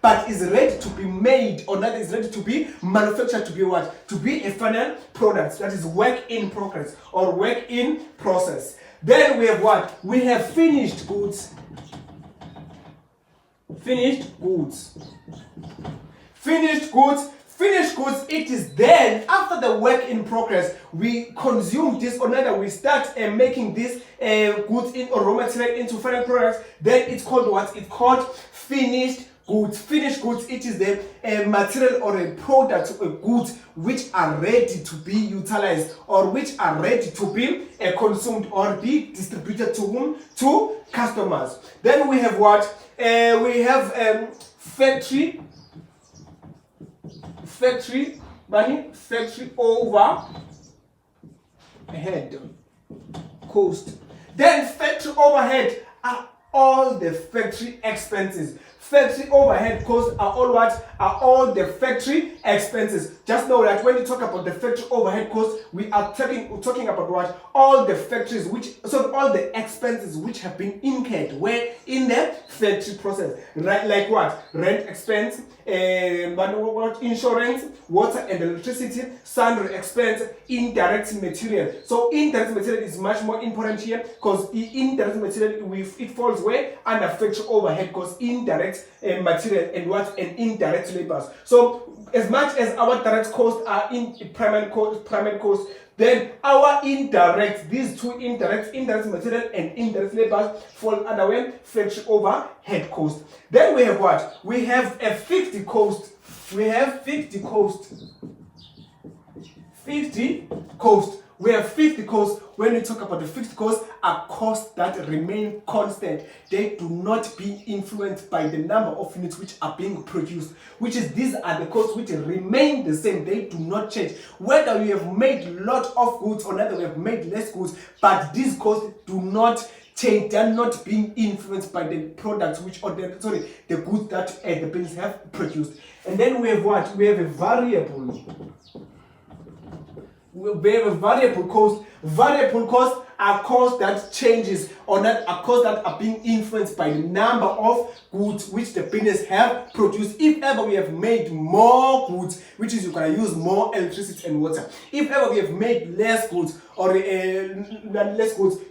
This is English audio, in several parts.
but is ready to be made, or that is ready to be manufactured, to be what? To be a final product, that is work in progress or work in process. Then we have what? We have finished goods. Finished goods. Finished goods. Finished goods, it is then, after the work in progress, we consume this, or rather we start making this goods in or raw material into final products, then it's called what? It's called finished goods. Finished goods, it is the material or a product or goods which are ready to be utilized, or which are ready to be consumed or be distributed to whom? To customers. Then we have what? We have factory overhead cost. Then factory overhead are all the factory expenses. Factory overhead costs are all what? Are all the factory expenses. Just know that when you talk about the factory overhead costs, we are talking about what? All the factories all the expenses which have been incurred where in the factory process. Right, like what? Rent expense, insurance, water and electricity, sundry expense, indirect material. So indirect material is much more important here, because indirect material, it falls where? Under factory overhead costs, indirect material and what? And indirect labors. So as much as our direct costs are in primary cost, then our indirect, these two indirect material and indirect labors fall under when? Factory overhead cost. Then we have what? We have a fixed cost. We have fixed cost. We have fixed costs. When we talk about the fixed costs, are costs that remain constant. They do not be influenced by the number of units which are being produced. Which is, these are the costs which remain the same. They do not change. Whether we have made a lot of goods or whether we have made less goods, but these costs do not change. They are not being influenced by the products the goods that the business have produced. And then we have what? We have a variable. We have a variable cost. Variable costs are costs that changes, or that are costs that are being influenced by the number of goods which the business have produced. If ever we have made more goods, which is you're gonna use more electricity and water. If ever we have made less goods, or you're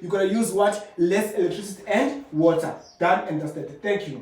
gonna use what? Less electricity and water. Done and understood. Thank you.